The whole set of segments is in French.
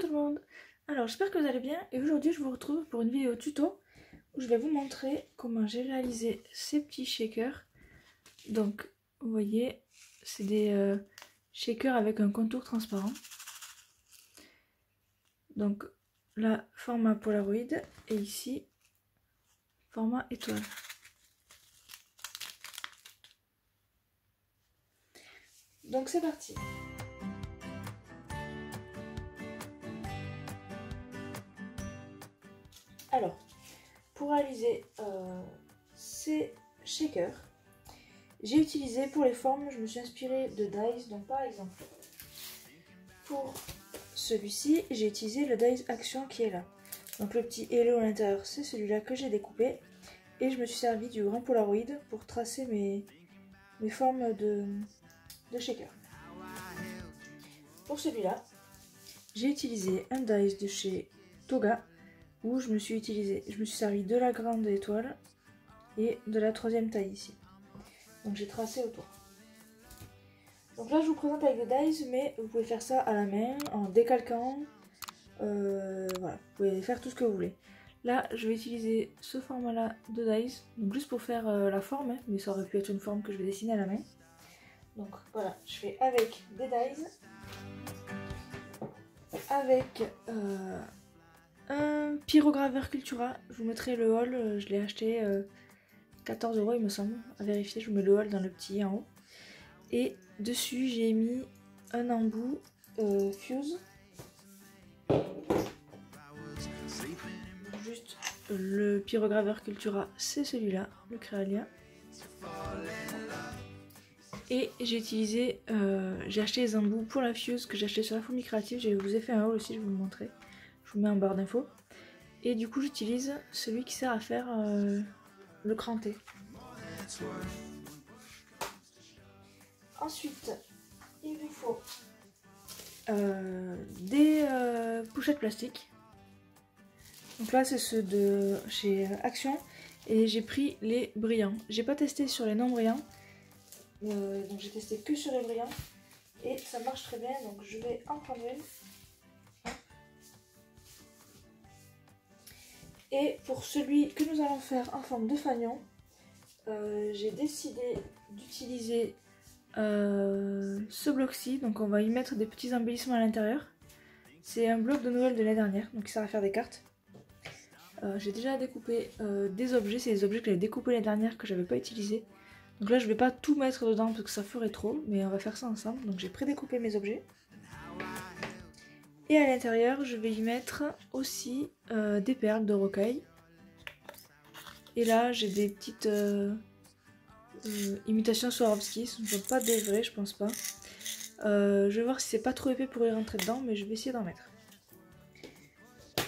tout le monde. Alors j'espère que vous allez bien et aujourd'hui je vous retrouve pour une vidéo tuto où je vais vous montrer comment j'ai réalisé ces petits shakers. Donc vous voyez c'est des shakers avec un contour transparent. Donc là format Polaroid et ici format étoile. Donc c'est parti. Alors, pour réaliser ces shakers, j'ai utilisé pour les formes, je me suis inspirée de Dies. Donc par exemple, pour celui-ci, j'ai utilisé le Dies Action qui est là. Donc le petit hello à l'intérieur, c'est celui-là que j'ai découpé. Et je me suis servi du grand Polaroid pour tracer mes formes de shaker. Pour celui-là, j'ai utilisé un Dies de chez Toga, où je me suis servi de la grande étoile et de la troisième taille ici. Donc j'ai tracé autour. Donc là je vous présente avec des dies, mais vous pouvez faire ça à la main, en décalquant. Voilà, vous pouvez faire tout ce que vous voulez. Là je vais utiliser ce format là de dies, donc juste pour faire la forme, mais ça aurait pu être une forme que je vais dessiner à la main. Donc voilà, je fais avec des dies, avec un pyrograveur Cultura. Je vous mettrai le haul, je l'ai acheté 14 € il me semble, à vérifier. Je vous mets le haul dans le petit en haut. Et dessus j'ai mis un embout Fuse. Juste le pyrograveur Cultura, c'est celui-là, le Créalia. Et j'ai utilisé, j'ai acheté les embouts pour la Fuse que j'ai acheté sur la Fourmi Créative. Je vous ai fait un haul aussi, je vais vous le montrer. Je vous mets en barre d'infos. Et du coup j'utilise celui qui sert à faire le cranté. Ensuite, il vous faut des pochettes plastiques. Donc là c'est ceux de chez Action et j'ai pris les brillants. J'ai pas testé sur les non brillants, donc j'ai testé que sur les brillants et ça marche très bien, donc je vais en prendre une. Et pour celui que nous allons faire en forme de fanion, j'ai décidé d'utiliser ce bloc-ci. Donc on va y mettre des petits embellissements à l'intérieur. C'est un bloc de Noël de l'année dernière, donc il sert à faire des cartes. J'ai déjà découpé des objets, c'est des objets que j'avais découpés l'année dernière que j'avais pas utilisés. Donc là je vais pas tout mettre dedans parce que ça ferait trop, mais on va faire ça ensemble. Donc j'ai prédécoupé mes objets. Et à l'intérieur je vais y mettre aussi des perles de rocaille. Et là j'ai des petites imitations Swarovski, ce ne sont pas des vrais, je pense pas. Je vais voir si c'est pas trop épais pour y rentrer dedans, mais je vais essayer d'en mettre.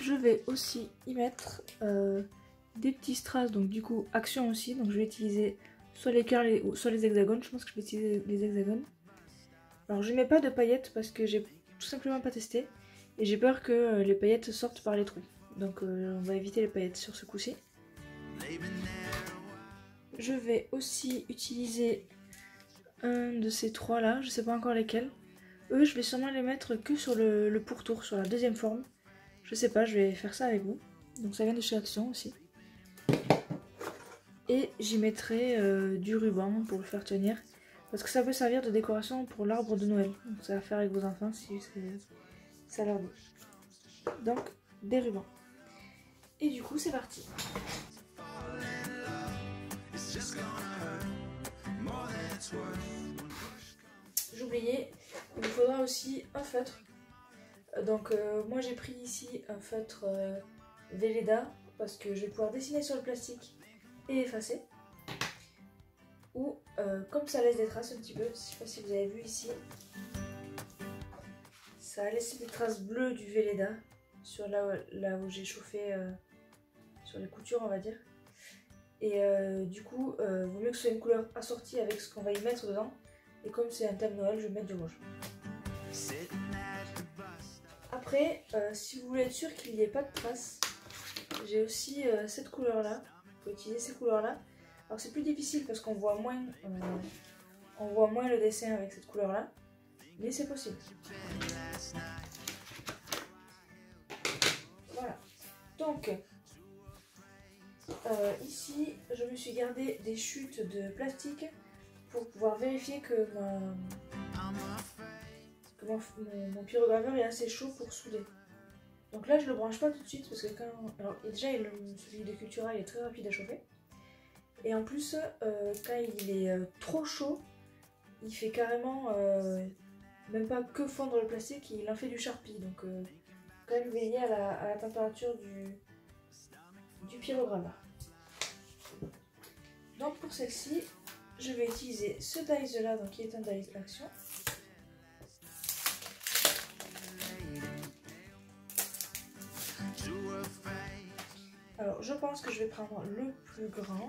Je vais aussi y mettre des petits strass, donc du coup Action aussi, donc je vais utiliser soit les cœurs soit les hexagones. Je pense que je vais utiliser les hexagones. Alors je mets pas de paillettes parce que j'ai tout simplement pas testé et j'ai peur que les paillettes sortent par les trous, donc on va éviter les paillettes sur ce coup-ci. Je vais aussi utiliser un de ces trois là, je sais pas encore lesquels. Eux je vais sûrement les mettre que sur le pourtour, sur la deuxième forme. Je sais pas, je vais faire ça avec vous. Donc ça vient de chez Action aussi. Et j'y mettrai du ruban pour le faire tenir. Parce que ça peut servir de décoration pour l'arbre de Noël. Donc ça va faire avec vos enfants si ça leur dit. Donc des rubans. Et du coup c'est parti. J'oubliais, il me faudra aussi un feutre. Donc moi j'ai pris ici un feutre Velleda parce que je vais pouvoir dessiner sur le plastique et effacer. Ou comme ça laisse des traces un petit peu, je sais pas si vous avez vu ici, ça a laissé des traces bleues du Velleda sur là où j'ai chauffé sur les coutures on va dire. Et du coup vaut mieux que ce soit une couleur assortie avec ce qu'on va y mettre dedans. Et comme c'est un thème Noël, je vais mettre du rouge. Après, si vous voulez être sûr qu'il n'y ait pas de traces, j'ai aussi cette couleur là. Vous pouvez utiliser ces couleurs là. Alors c'est plus difficile parce qu'on voit moins le dessin avec cette couleur là, mais c'est possible. Donc, ici, je me suis gardé des chutes de plastique pour pouvoir vérifier que mon pyrograveur est assez chaud pour souder. Donc là, je le branche pas tout de suite parce que alors déjà, celui de Cultura il est très rapide à chauffer. Et en plus, quand il est trop chaud, il fait carrément même pas que fondre le plastique, il en fait du charpie. Donc quand même veiller à la température du pyrograveur. Donc pour celle-ci, je vais utiliser ce dies là, donc qui est un dies action. Alors je pense que je vais prendre le plus grand.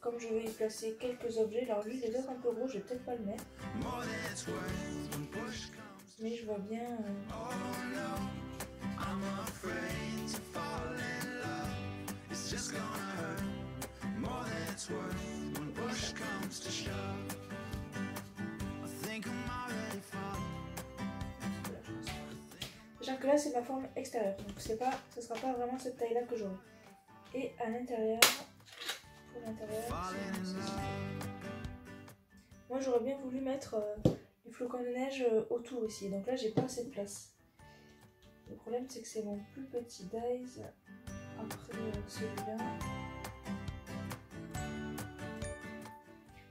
Comme je vais y placer quelques objets, alors lui il est peut-être un peu gros, je vais peut-être pas le mettre. Mais je vois bien... Déjà que là c'est ma forme extérieure, donc ce sera pas vraiment cette taille là que j'aurai. Et à l'intérieur, pour l'intérieur, moi j'aurais bien voulu mettre les flocons de neige autour ici, donc là j'ai pas assez de place. Le problème c'est que c'est mon plus petit dies après celui-là.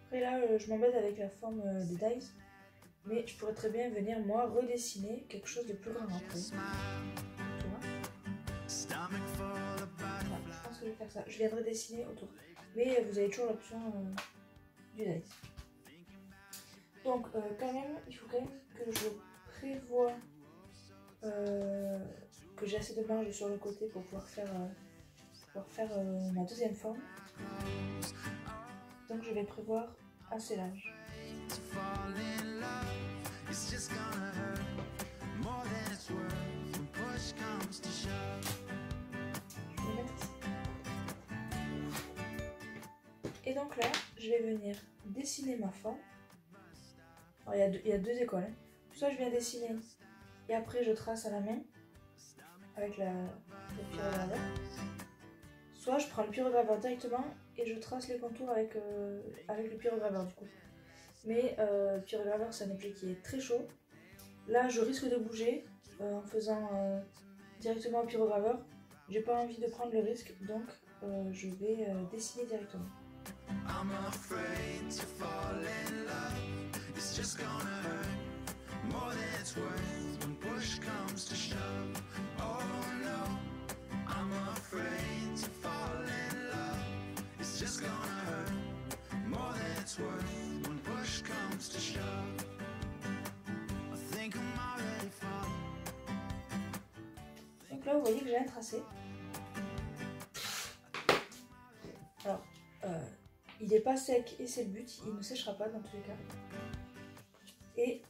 Après là je m'embête avec la forme des dies, mais je pourrais très bien venir moi redessiner quelque chose de plus grand après. Je pense que je vais faire ça, je viendrai dessiner autour. Mais vous avez toujours l'option du dies. Donc quand même, il faut quand même que je prévoie que j'ai assez de marge sur le côté pour pouvoir faire ma deuxième forme. Donc je vais prévoir assez large. Je vais mettre ici. Et donc là, je vais venir dessiner ma forme. Alors, il y a deux écoles. Hein. Soit je viens dessiner et après je trace à la main avec le pyrograveur. Soit je prends le pyrograveur directement et je trace les contours avec le pyrograveur du coup. Mais le pyrograveur c'est un objet qui est très chaud. Là je risque de bouger en faisant directement au pyrograveur. J'ai pas envie de prendre le risque, donc je vais dessiner directement. I'm afraid to fall in love. It's just gonna hurt more than it's worth when push comes to shove. Oh no, I'm afraid to fall in love. It's just gonna hurt more than it's worth when push comes to shove. I think I'm already falling. Donc là, vous voyez que j'ai un tracé. Alors, il n'est pas sec et c'est le but, il ne séchera pas dans tous les cas. Et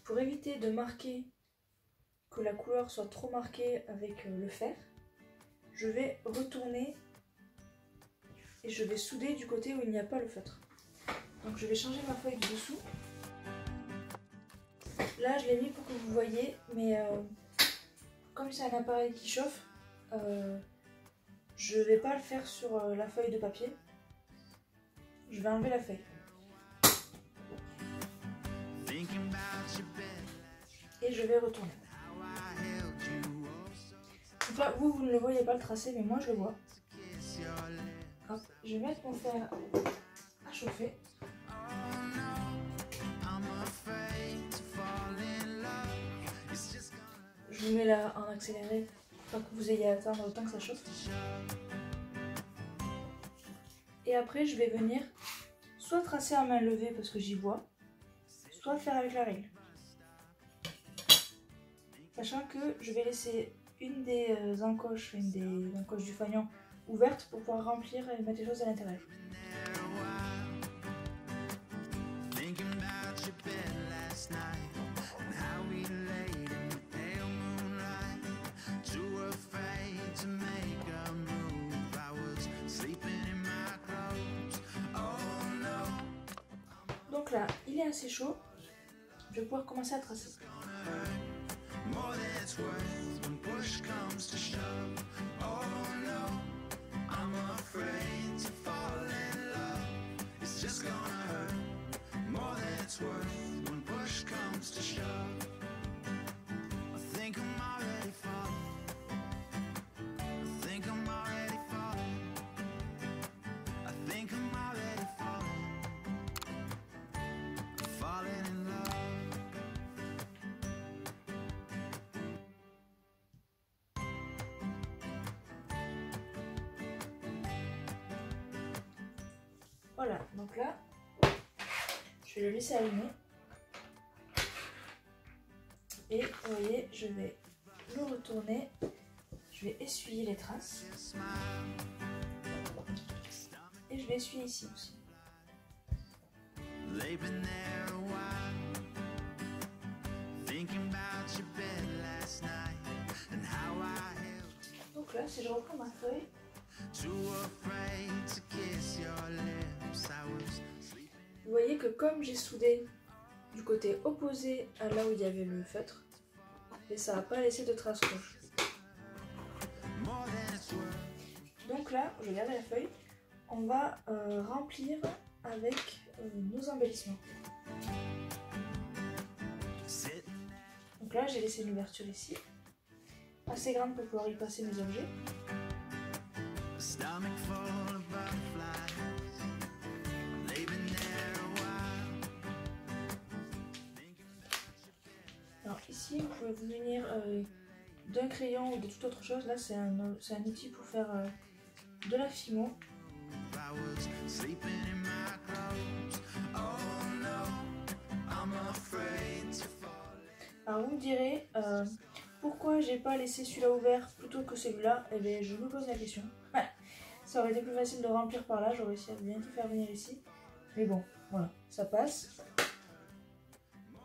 pour éviter de marquer, que la couleur soit trop marquée avec le fer, je vais retourner et je vais souder du côté où il n'y a pas le feutre. Donc je vais changer ma feuille de dessous. Là je l'ai mis pour que vous voyez, mais comme c'est un appareil qui chauffe, je ne vais pas le faire sur la feuille de papier. Je vais enlever la feuille. Et je vais retourner. Donc là, vous ne le voyez pas le tracé, mais moi je le vois. Hop, je vais mettre mon fer à chauffer. Je vous mets là en accéléré pour que vous ayez à attendre le temps que ça chauffe. Et après, je vais venir soit tracer à main levée parce que j'y vois, soit le faire avec la règle. Sachant que je vais laisser une des encoches du fanion ouverte pour pouvoir remplir et mettre les choses à l'intérieur. Donc là, il est assez chaud, je vais pouvoir commencer à tracer. more than it's worth when push comes to shove. Oh no, I'm afraid to fall in love. It's just gonna hurt more than it's worth when push comes to shove. I think I'm already falling. I think I'm already falling. I think I'm already falling. I'm falling in love. Voilà, donc là, je vais le laisser allumer. Et vous voyez, je vais le retourner. Je vais essuyer les traces. Et je vais essuyer ici aussi. Donc là, si je reprends ma feuille, vous voyez que comme j'ai soudé du côté opposé à là où il y avait le feutre, et ça n'a pas laissé de traces rouges. Donc là, je garde la feuille, on va remplir avec nos embellissements. Donc là, j'ai laissé une ouverture ici, assez grande pour pouvoir y passer mes objets. Alors ici, vous pouvez vous munir d'un crayon ou de toute autre chose. Là, c'est un outil pour faire de la fimo. Alors vous me direz pourquoi j'ai pas laissé celui-là ouvert plutôt que celui-là. Eh bien, je me pose la question. Ça aurait été plus facile de remplir par là, j'aurais réussi à bien tout faire venir ici. Mais bon, voilà, ça passe.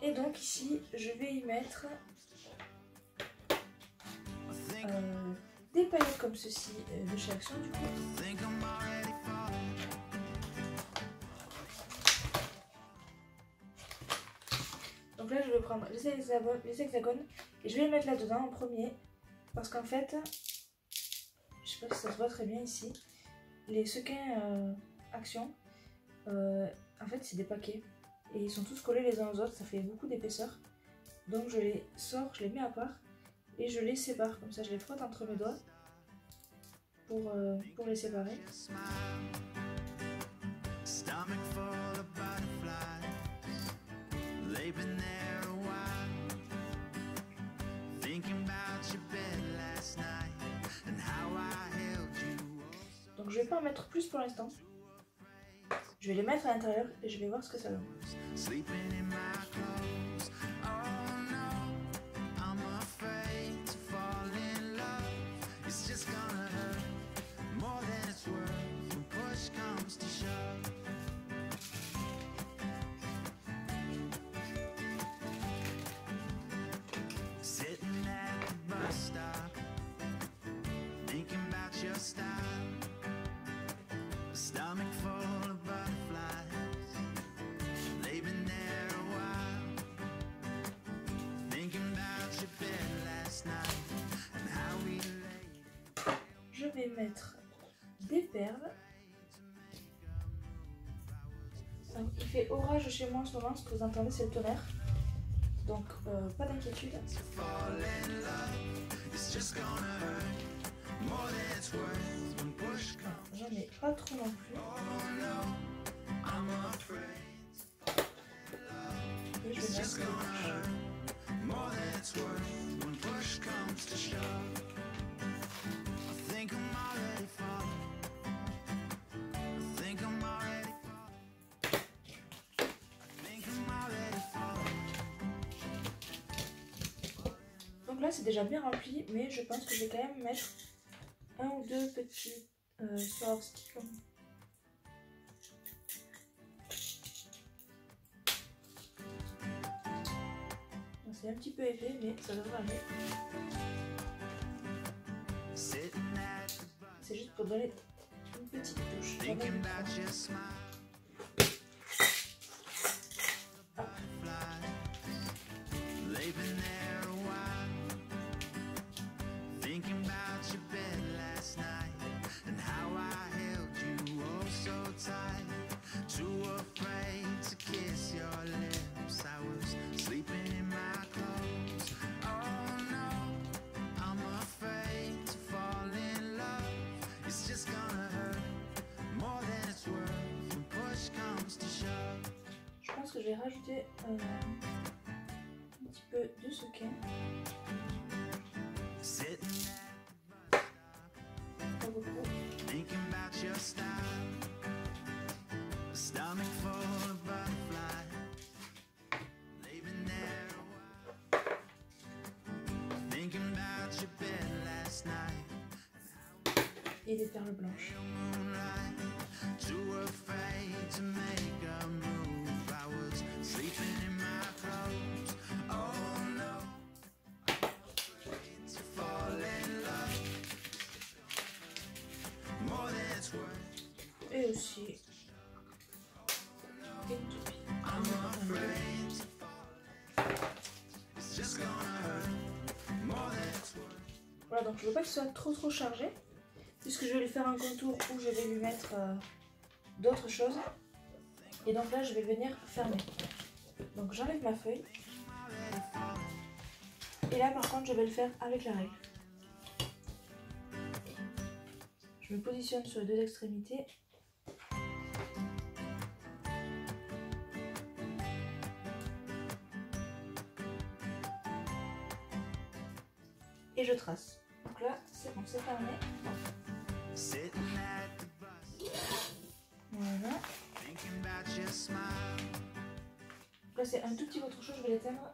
Et donc ici, je vais y mettre des paillettes comme ceci de chez Action du coup. Donc là, je vais prendre les hexagones et je vais les mettre là-dedans en premier. Parce qu'en fait, je sais pas si ça se voit très bien ici, les sequins Action, en fait c'est des paquets. Et ils sont tous collés les uns aux autres, ça fait beaucoup d'épaisseur. Donc je les sors, je les mets à part et je les sépare. Comme ça je les frotte entre mes doigts pour les séparer. Donc je vais pas en mettre plus pour l'instant. Je vais les mettre à l'intérieur et je vais voir ce que ça donne. Je vais mettre des perles. Donc, il fait orage chez moi en ce moment, ce que vous entendez c'est le tonnerre. Donc pas d'inquiétude. J'en ai pas trop non plus. Et je vais mettre donc là c'est déjà bien rempli, mais je pense que je vais quand même mettre un ou deux petits Swarovski comme c'est un petit peu épais, mais ça devrait aller. C'est juste pour donner une petite touche. Hop. que je vais rajouter un petit peu de sequin. Pas beaucoup. Et des perles blanches. Et aussi une toupie. Voilà, donc je veux pas que ce soit trop chargé, puisque je vais lui faire un contour où je vais lui mettre d'autres choses. Et donc là je vais venir fermer. Donc j'enlève ma feuille. Et là par contre je vais le faire avec la règle. Je me positionne sur les deux extrémités. Et je trace. Donc là, c'est bon, c'est fermé. Voilà. Donc là, c'est un tout petit peu trop chaud, je vais l'éteindre.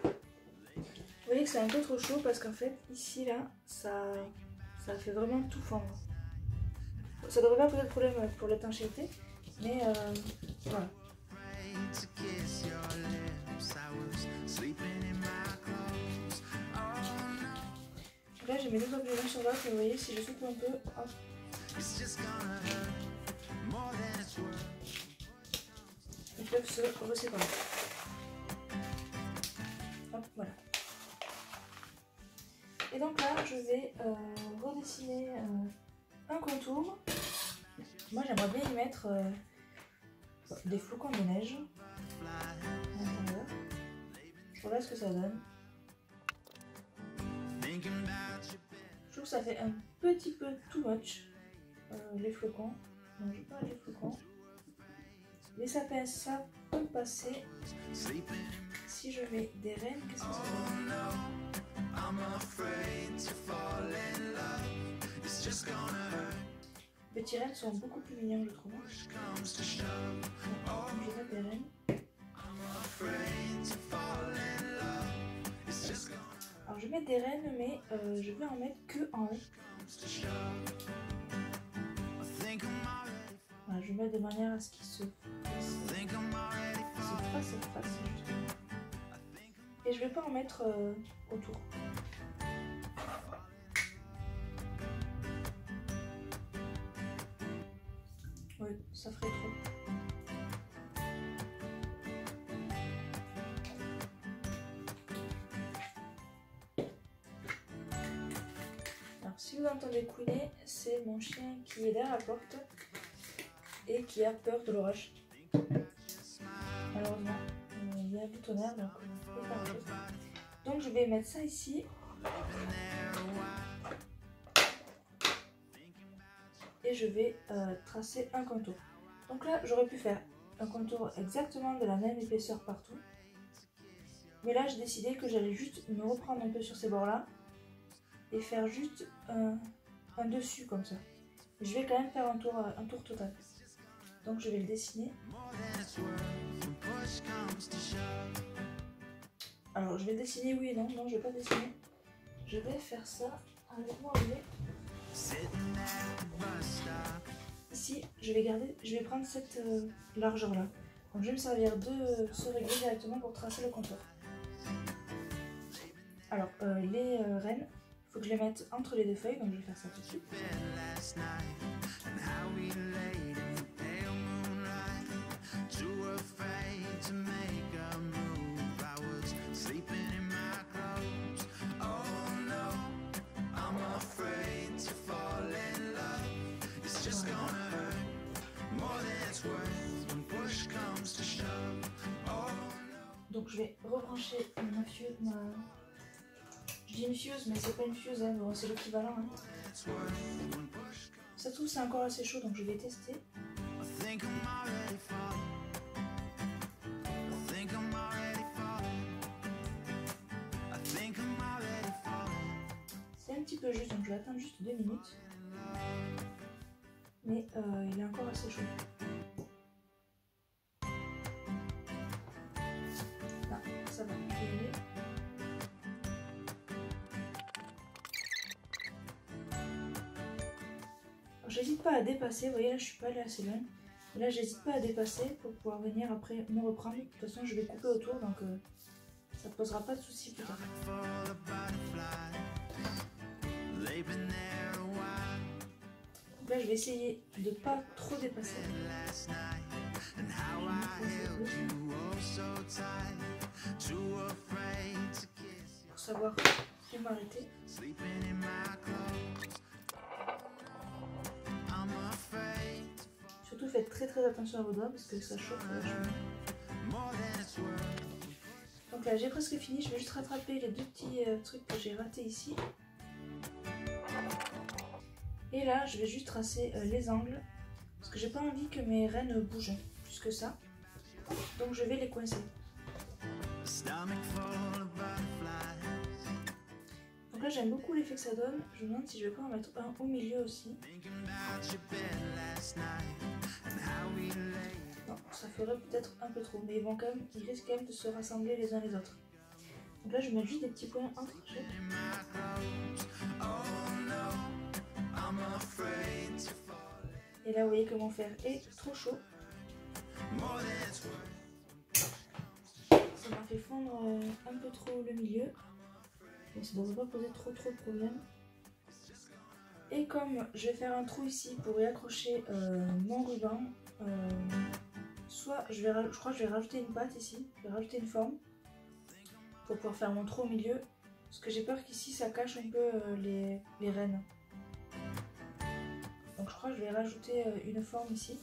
Vous voyez que c'est un peu trop chaud parce qu'en fait, ici, là, ça fait vraiment tout fondre. Ça devrait pas poser de problème pour l'étanchéité, mais voilà. Donc là, j'ai mes deux papillons l'un sur l'autre et vous voyez, si je souffle un peu, hop. Ils peuvent se reséparer. Hop, voilà. Et donc là, je vais redessiner un contour. Moi, j'aimerais bien y mettre des flocons de neige à l'intérieur. Voilà ce que ça donne. Je trouve que ça fait un petit peu too much les flocons. Non, je veux pas les flocons. Mais ça peut passer. Si je mets des rennes, qu'est-ce que ça donne? Les petits rennes sont beaucoup plus mignons, je trouve. Donc, je mets des rennes. Alors je vais mettre des rennes, mais je vais en mettre que en haut. Voilà, je vais mettre de manière à ce qu'il se fasse. Et je vais pas en mettre autour. Oui, ça ferait trop. Si vous entendez couiner, c'est mon chien qui est derrière la porte et qui a peur de l'orage. Malheureusement, il y a du tonnerre, donc on peut faire autre chose. Donc je vais mettre ça ici. Et je vais tracer un contour. Donc là, j'aurais pu faire un contour exactement de la même épaisseur partout. Mais là, j'ai décidé que j'allais juste me reprendre un peu sur ces bords-là. Et faire juste un dessus comme ça. Je vais quand même faire un tour total. Donc je vais le dessiner. Alors je vais le dessiner oui et non. Non, je vais pas dessiner. Je vais faire ça avec mon relais. Ici, je vais prendre cette largeur là. Donc je vais me servir de ce régler directement pour tracer le contour. Alors les rennes, il faut que je les mette entre les deux feuilles, donc je vais faire ça tout de suite. Donc je vais rebrancher ma fuse, je dis une fuse mais c'est pas une fuse, hein, bon, c'est l'équivalent. Hein. Ça se trouve c'est encore assez chaud donc je vais tester. peu juste, donc je vais attendre juste 2 minutes. Mais il est encore assez chaud. Là, ça va, je vais y aller. J'hésite pas à dépasser, vous voyez là je suis pas allée assez loin. Et là j'hésite pas à dépasser pour pouvoir venir après me reprendre. De toute façon je vais couper autour donc ça ne posera pas de soucis plus tard. Donc là je vais essayer de pas trop dépasser. Pour savoir où m'arrêter. Surtout faites très attention à vos doigts parce que ça chauffe vachement. Donc là j'ai presque fini, je vais juste rattraper les deux petits trucs que j'ai ratés ici. Et là je vais juste tracer les angles parce que j'ai pas envie que mes rennes bougent plus que ça. Donc je vais les coincer. Donc là j'aime beaucoup l'effet que ça donne, je me demande si je vais pas en mettre un au milieu aussi. Non, ça ferait peut-être un peu trop, mais ils risquent quand même de se rassembler les uns les autres. Donc là je mets juste des petits points entre chaque. Et là vous voyez que mon fer est trop chaud. Ça m'a fait fondre un peu trop le milieu. Mais ça ne devrait pas poser trop de problème. Et comme je vais faire un trou ici pour y accrocher mon ruban, soit je crois que je vais rajouter une patte ici, je vais rajouter une forme pour pouvoir faire mon trou au milieu. Parce que j'ai peur qu'ici ça cache un peu les rennes. Donc je crois que je vais rajouter une forme ici.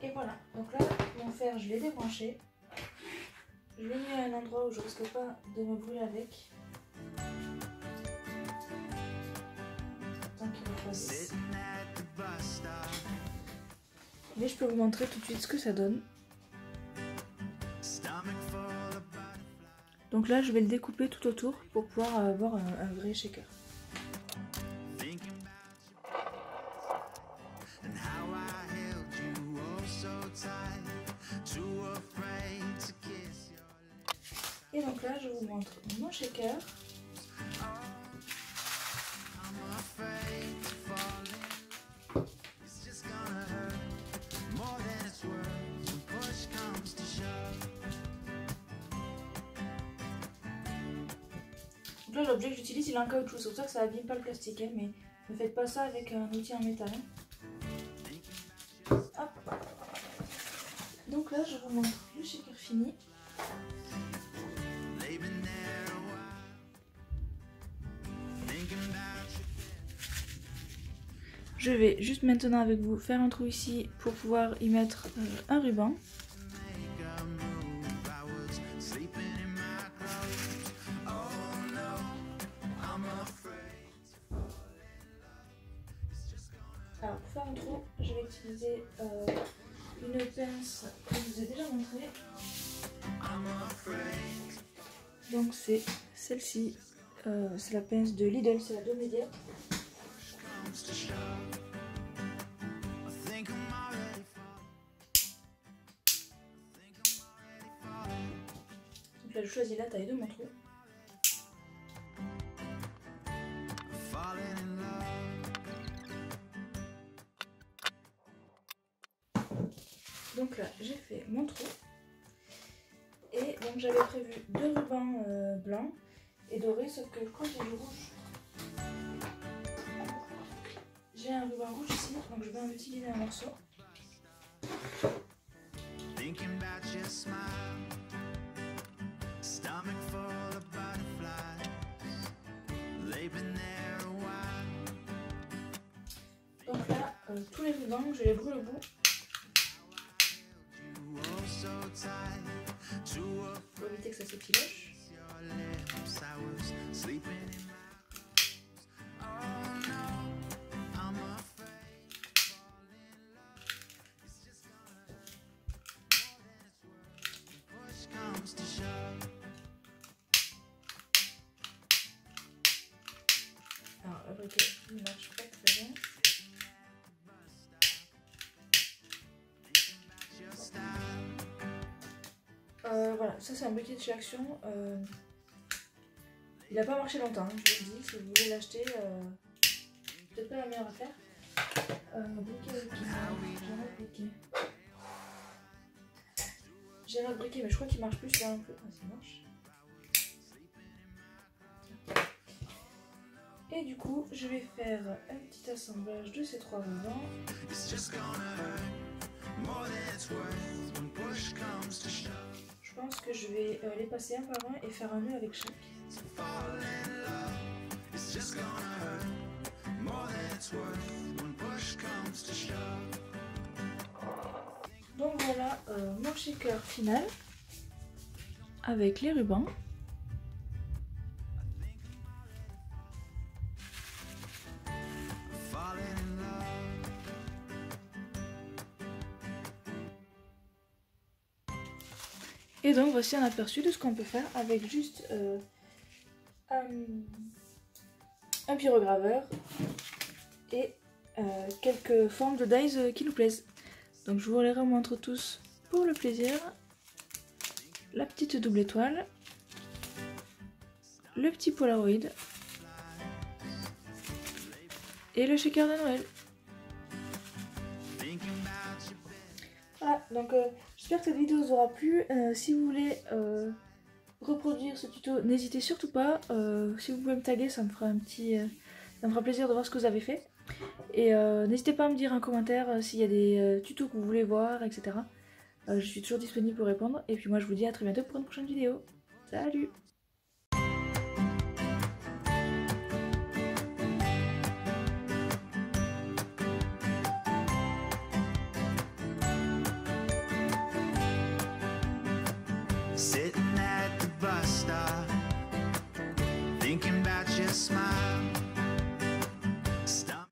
Et voilà, donc là mon fer je l'ai débranché. Je l'ai mis à un endroit où je risque pas de me brûler avec. Tant qu'il refroidisse. Mais je peux vous montrer tout de suite ce que ça donne. Donc là je vais le découper tout autour pour pouvoir avoir un vrai shaker. Et donc là je vous montre mon shaker. Donc là l'objet que j'utilise il est en caoutchouc, c'est pour ça que ça abîme pas le plastique, hein, mais ne faites pas ça avec un outil en métal. Hop. Donc là je vous montre le shaker fini. Je vais juste maintenant avec vous faire un trou ici pour pouvoir y mettre un ruban. Alors pour faire un trou, je vais utiliser une pince que je vous ai déjà montrée. Donc c'est celle-ci, c'est la pince de Lidl, c'est la 2 média. Donc là je choisis la taille de mon trou. Donc là j'ai fait mon trou. Et donc j'avais prévu 2 rubans blancs et dorés, sauf que quand j'ai du rouge, j'ai un ruban rouge ici, donc je vais en utiliser un morceau. Donc là, tous les rubans, je les brûle au bout. Pour éviter que ça s'effiloche. voilà, ça c'est un briquet de chez Action. Il n'a pas marché longtemps, hein, je vous le dis, si vous voulez l'acheter, peut-être pas la meilleure affaire. Briquet, j'ai un autre briquet. J'ai un autre briquet, mais je crois qu'il marche plus là un peu. Ah, ça marche. Et du coup, je vais faire un petit assemblage de ces 3 rubans. Je pense que je vais les passer un par un et faire un nœud avec chaque. Donc voilà mon shaker final avec les rubans. Et donc voici un aperçu de ce qu'on peut faire avec juste un pyrograveur et quelques formes de dies qui nous plaisent. Donc je vous les remontre tous pour le plaisir. La petite double étoile, le petit Polaroid et le shaker de Noël. Voilà, donc j'espère que cette vidéo vous aura plu. Si vous voulez reproduire ce tuto, n'hésitez surtout pas. Si vous pouvez me taguer, ça me fera ça me fera plaisir de voir ce que vous avez fait. Et n'hésitez pas à me dire en commentaire s'il y a des tutos que vous voulez voir, etc. Je suis toujours disponible pour répondre. Et puis moi je vous dis à très bientôt pour une prochaine vidéo. Salut! Sitting at the bus stop, thinking about your smile.